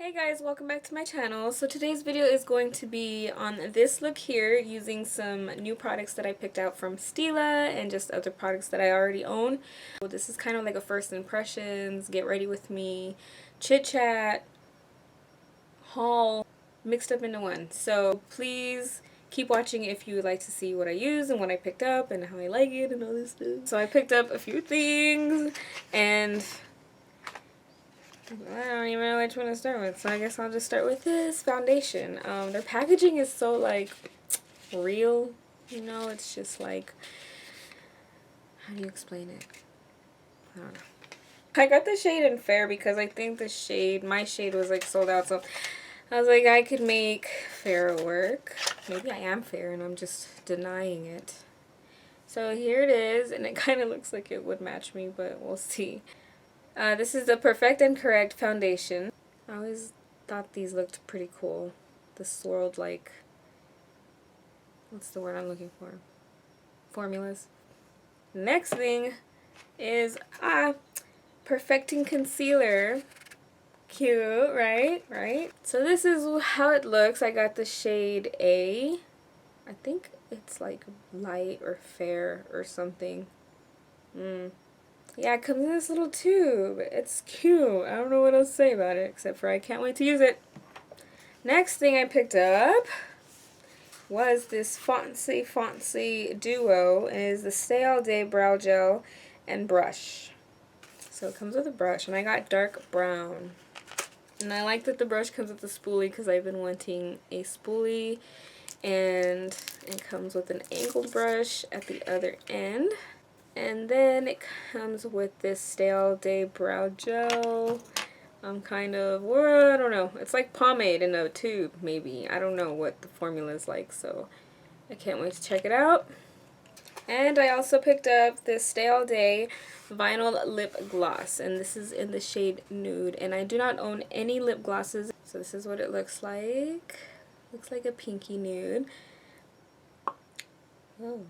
Hey guys, welcome back to my channel. So today's video is going to be on this look here using some new products that I picked out from Stila and just other products that I already own. So this is kind of like a first impressions, get ready with me, chit chat, haul, mixed up into one. So please keep watching if you would like to see what I use and what I picked up and how I like it and all this stuff. So I picked up a few things and I don't even know which one to start with, so I guess I'll just start with this foundation. Their packaging is so, like, real, you know, it's just like, how do you explain it? I don't know. I got the shade in Fair because I think the shade, my shade was, like, sold out, so I was like, I could make Fair work. Maybe I am fair and I'm just denying it. So here it is, and it kind of looks like it would match me, but we'll see. This is the Perfect and Correct foundation. I always thought these looked pretty cool. The swirled, like, what's the word I'm looking for? Formulas. Next thing is, Perfecting Concealer. Cute, right? Right? So this is how it looks. I got the shade A. I think it's like light or fair or something. Yeah, it comes in this little tube. It's cute. I don't know what else to say about it, except for I can't wait to use it. Next thing I picked up was this Fancy duo. It is the Stay All Day Brow Gel and Brush. So it comes with a brush, and I got dark brown. And I like that the brush comes with a spoolie because I've been wanting a spoolie. And it comes with an angled brush at the other end. And then it comes with this Stay All Day Brow Gel. Kind of, well, I don't know. It's like pomade in a tube, maybe. I don't know what the formula is like, so I can't wait to check it out. And I also picked up this Stay All Day Vinyl Lip Gloss, and this is in the shade Nude. And I do not own any lip glosses, so this is what it looks like. Looks like a pinky nude. Oh.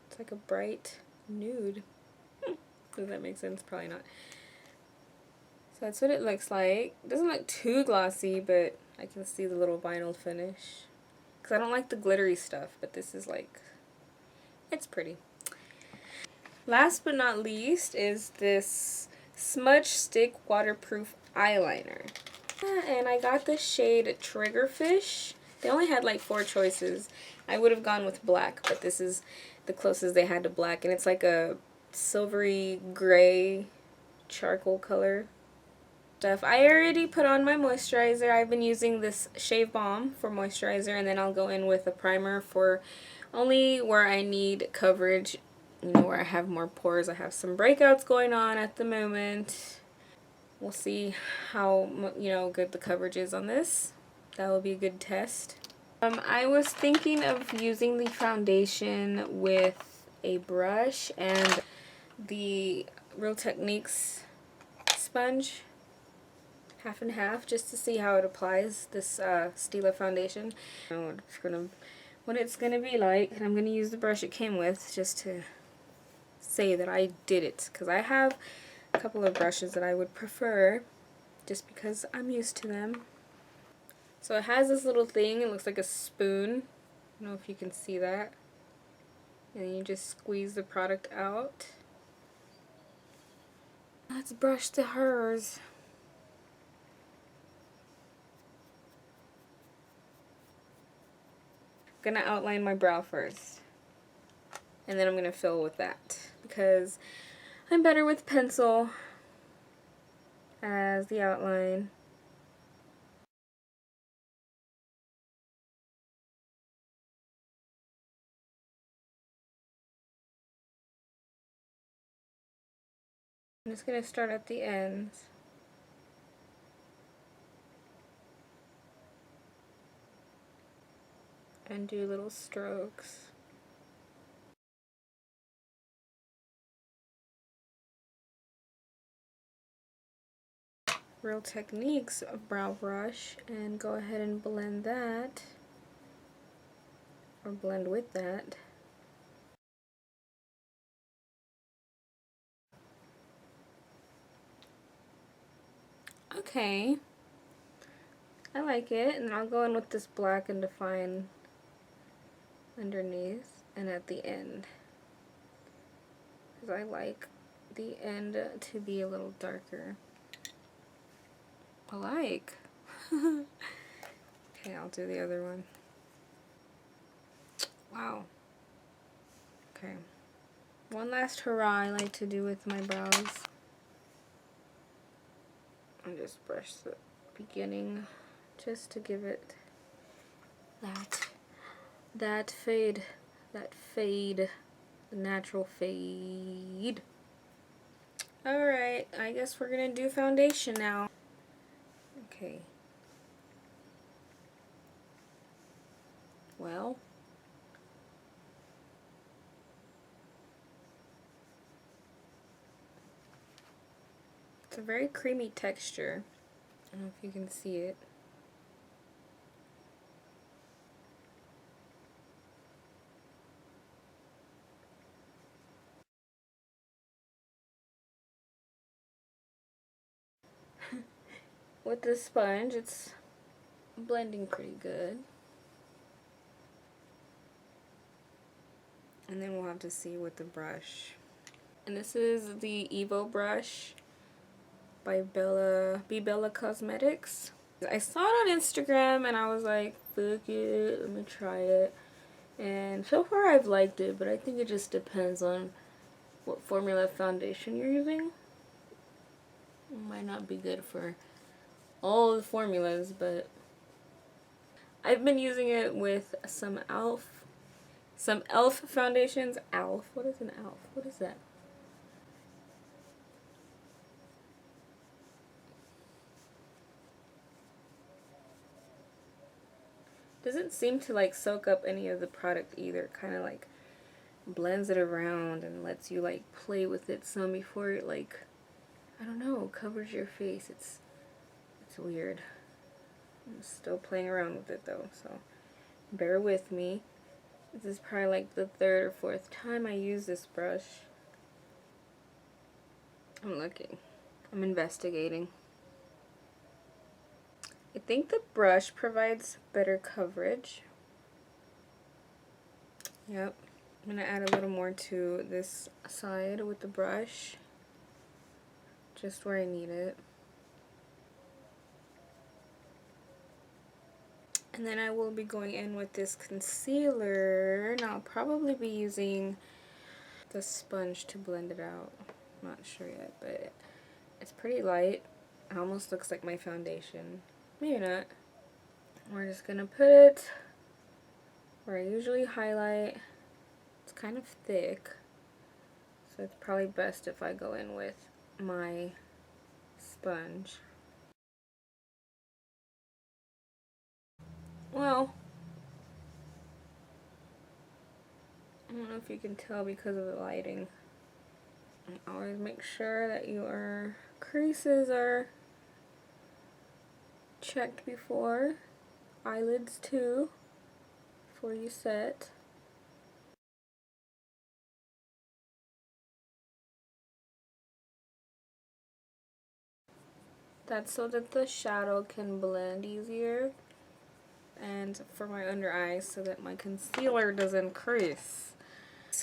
It's like a bright nude. Does that make sense? Probably not. So that's what it looks like. It doesn't look too glossy, but I can see the little vinyl finish. Because I don't like the glittery stuff, but this is like, it's pretty. Last but not least is this Smudge Stick Waterproof Eyeliner. And I got the shade Triggerfish. They only had like 4 choices. I would have gone with black, but this is the closest they had to black. And it's like a silvery gray charcoal color stuff. I already put on my moisturizer. I've been using this Shave Balm for moisturizer, and then I'll go in with a primer for only where I need coverage, you know, where I have more pores. I have some breakouts going on at the moment. We'll see how, you know, good the coverage is on this. That will be a good test. I was thinking of using the foundation with a brush and the Real Techniques sponge, half and half, just to see how it applies, this Stila foundation. I don't know what it's gonna be like, and I'm gonna use the brush it came with just to say that I did it, because I have a couple of brushes that I would prefer just because I'm used to them. So it has this little thing, it looks like a spoon. I don't know if you can see that. And then you just squeeze the product out. Let's brush to hers. I'm gonna outline my brow first. And then I'm gonna fill with that because I'm better with pencil as the outline. I'm just going to start at the ends. And do little strokes. Real Techniques brow brush, and go ahead and blend that, or blend with that. Okay, I like it. And I'll go in with this black and define underneath and at the end, because I like the end to be a little darker. I like. Okay, I'll do the other one. Wow. Okay. One last hurrah I like to do with my brows. I just brush the beginning just to give it that fade, the natural fade. Alright, I guess we're gonna do foundation now. Okay. Well, it's a very creamy texture. I don't know if you can see it. With the sponge, it's blending pretty good. And then we'll have to see with the brush. And this is the Evo brush by STILA Cosmetics. I saw it on Instagram and I was like, fuck it, let me try it. And so far I've liked it, but I think it just depends on what formula foundation you're using. It might not be good for all the formulas, but I've been using it with some e.l.f. foundations. e.l.f. What is an e.l.f.? What is that? Doesn't seem to like soak up any of the product either. Kind of like blends it around and lets you like play with it some before it like, I don't know, covers your face. It's weird. I'm still playing around with it though, so bear with me. This is probably like the third or fourth time I use this brush. I'm looking. I'm investigating. I think the brush provides better coverage. Yep. I'm going to add a little more to this side with the brush. Just where I need it. And then I will be going in with this concealer. And I'll probably be using the sponge to blend it out. I'm not sure yet, but it's pretty light. It almost looks like my foundation. Maybe not. We're just gonna put it where I usually highlight. It's kind of thick, so it's probably best if I go in with my sponge. Well, I don't know if you can tell because of the lighting. Always make sure that your creases are checked before. Eyelids too, before you set. That's so that the shadow can blend easier. And for my under eyes so that my concealer doesn't crease.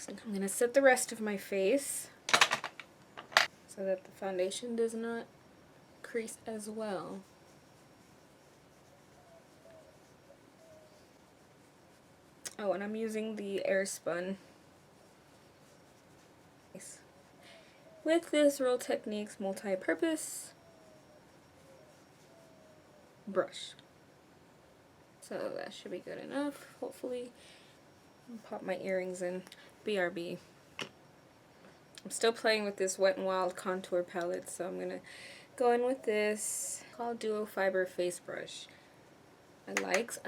I'm going to set the rest of my face so that the foundation does not crease as well. Oh, and I'm using the AirSpun with this Real Techniques multi-purpose brush. So that should be good enough, hopefully. I'll pop my earrings in. BRB. I'm still playing with this Wet n Wild contour palette, so I'm gonna go in with this called Duo Fiber Face Brush. I likes.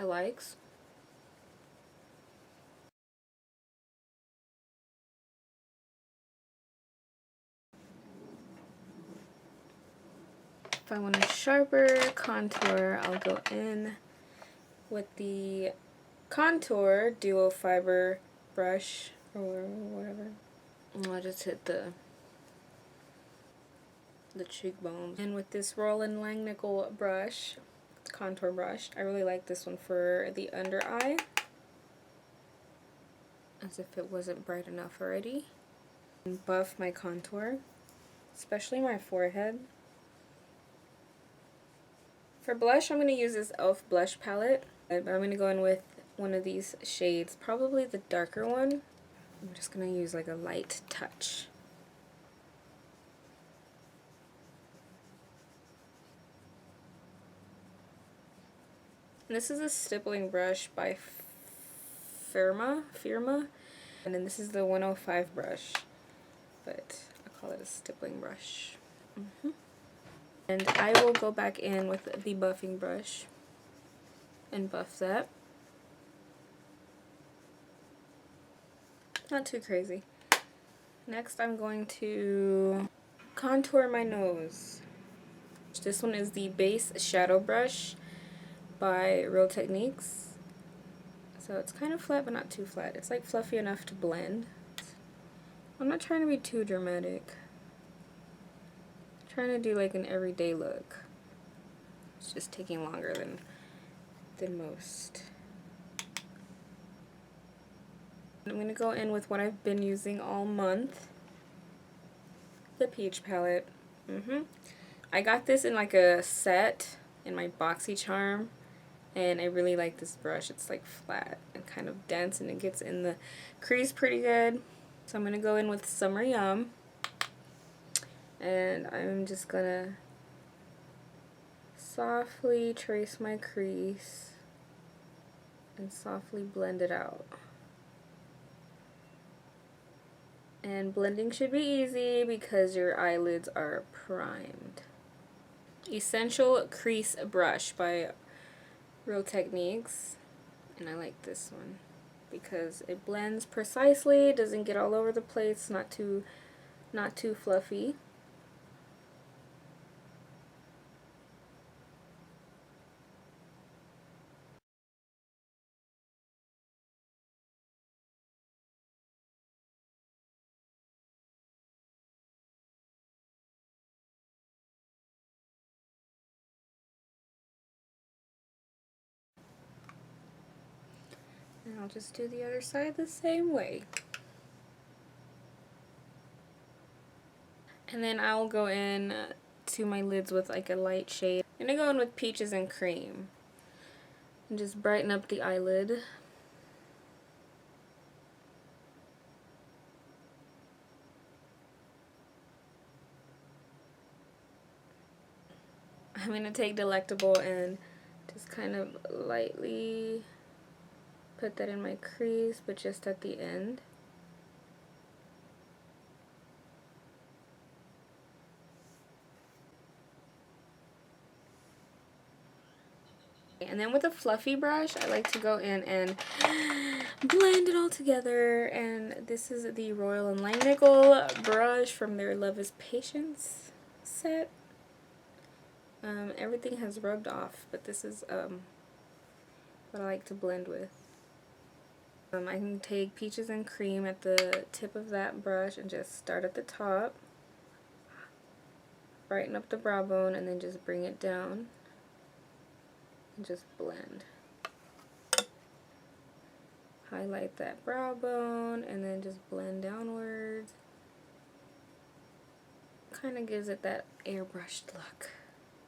If I want a sharper contour, I'll go in with the Contour Duo Fiber brush or whatever. I'll just hit the cheekbones. And with this Roland Langnickel brush, it's contour brush. I really like this one for the under eye, as if it wasn't bright enough already. And buff my contour, especially my forehead. For blush, I'm going to use this e.l.f. blush palette. I'm going to go in with one of these shades, probably the darker one. I'm just going to use like a light touch. And this is a stippling brush by Firma, and then this is the 105 brush, but I call it a stippling brush. And I will go back in with the buffing brush and buff that. Not too crazy. Next, I'm going to contour my nose. This one is the base shadow brush by Real Techniques. So it's kind of flat, but not too flat. It's like fluffy enough to blend. I'm not trying to be too dramatic. I'm trying to do like an everyday look. It's just taking longer than most. I'm going to go in with what I've been using all month. The Peach palette. I got this in like a set in my BoxyCharm, and I really like this brush. It's like flat and kind of dense, and it gets in the crease pretty good. So I'm going to go in with Summer Yum, and I'm just going to softly trace my crease and softly blend it out. And blending should be easy because your eyelids are primed. Essential Crease Brush by Real Techniques, and I like this one because it blends precisely, doesn't get all over the place, not too fluffy. And I'll just do the other side the same way. And then I'll go in to my lids with like a light shade. I'm gonna go in with Peaches and Cream and just brighten up the eyelid. I'm gonna take Delectable and just kind of lightly put that in my crease, but just at the end. And then with a fluffy brush, I like to go in and blend it all together. And this is the Royal & Langnickel brush from their Love is Patience set. Everything has rubbed off, but this is what I like to blend with. I can take Peaches and Cream at the tip of that brush and just start at the top, brighten up the brow bone, and then just bring it down and just blend. Highlight that brow bone and then just blend downwards. Kind of gives it that airbrushed look.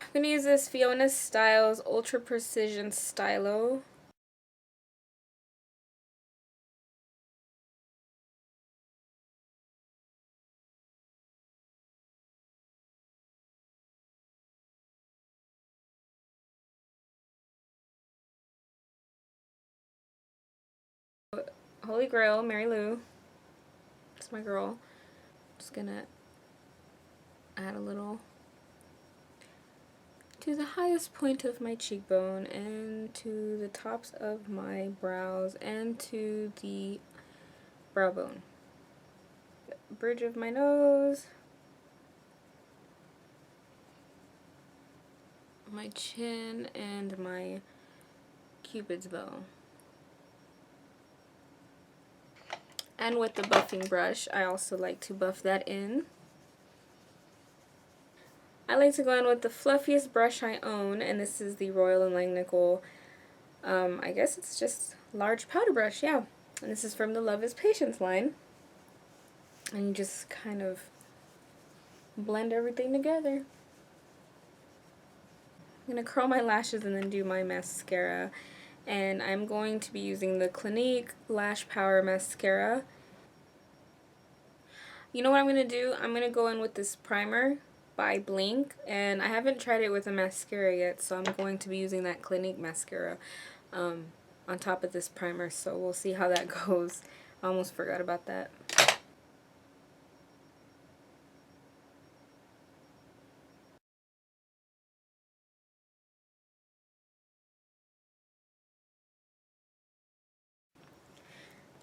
I'm going to use this Fiona Styles Ultra Precision Stylo. Holy Grail, Mary Lou. It's my girl. Just gonna add a little to the highest point of my cheekbone and to the tops of my brows and to the brow bone. Bridge of my nose, my chin, and my cupid's bow. And with the buffing brush, I also like to buff that in. I like to go in with the fluffiest brush I own, and this is the Royal & Langnickel, I guess it's just large powder brush, yeah. And this is from the Love is Patience line. And you just kind of blend everything together. I'm going to curl my lashes and then do my mascara. And I'm going to be using the Clinique Lash Power Mascara. You know what I'm going to do? I'm going to go in with this primer by Blinc. And I haven't tried it with a mascara yet, so I'm going to be using that Clinique mascara on top of this primer. So we'll see how that goes. I almost forgot about that.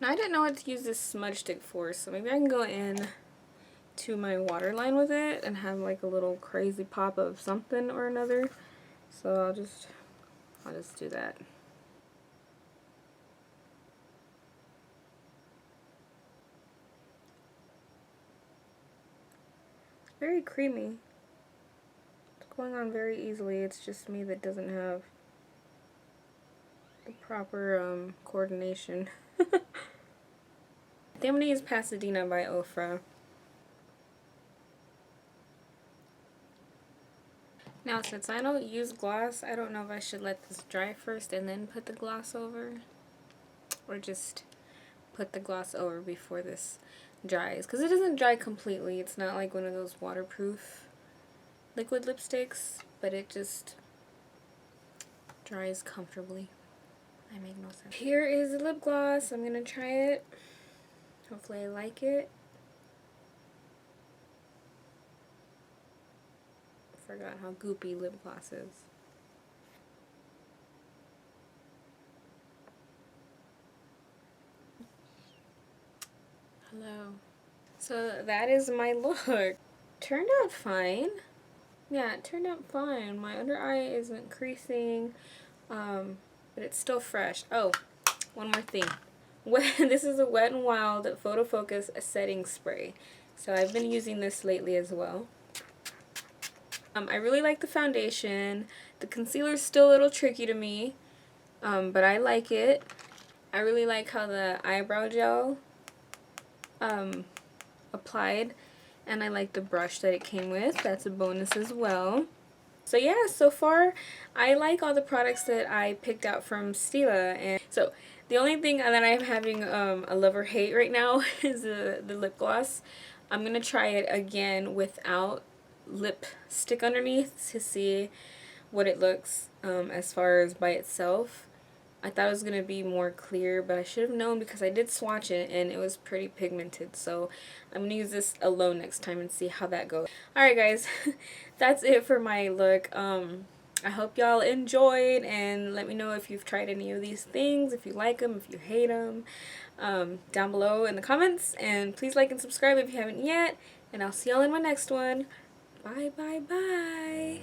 Now I didn't know what to use this smudge stick for, so maybe I can go in to my waterline with it and have like a little crazy pop of something or another. So I'll just do that. Very creamy. It's going on very easily. It's just me that doesn't have the proper coordination. I think I'm going to use Pasadena by Ofra. Now, since I don't use gloss, I don't know if I should let this dry first and then put the gloss over, or just put the gloss over before this dries, because it doesn't dry completely. It's not like one of those waterproof liquid lipsticks, but it just dries comfortably. I make no sense. Here is the lip gloss. I'm gonna try it. Hopefully I like it. Forgot how goopy lip gloss is. Hello. So that is my look. Turned out fine. Yeah, it turned out fine. My under eye isn't creasing, but it's still fresh. Oh, one more thing. This is a Wet n Wild Photo Focus setting spray. So I've been using this lately as well. I really like the foundation. The concealer's still a little tricky to me, but I like it. I really like how the eyebrow gel applied, and I like the brush that it came with. That's a bonus as well. So yeah, so far I like all the products that I picked out from Stila, and so the only thing that I'm having a love or hate right now is the lip gloss. I'm gonna try it again without lipstick underneath to see what it looks as far as by itself. I thought it was going to be more clear, but I should have known because I did swatch it and it was pretty pigmented. So I'm going to use this alone next time and see how that goes. Alright guys, that's it for my look. I hope y'all enjoyed, and let me know if you've tried any of these things, if you like them, if you hate them, down below in the comments. And please like and subscribe if you haven't yet, and I'll see y'all in my next one. Bye, bye, bye.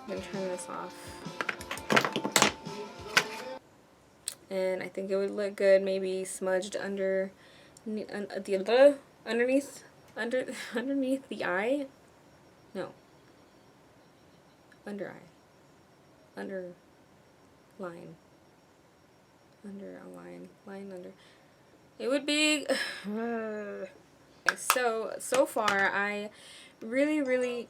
I'm going to turn this off. And I think it would look good maybe smudged underneath the eye. No. Under eye. Under line. Under a line. Line under. It would be so far I really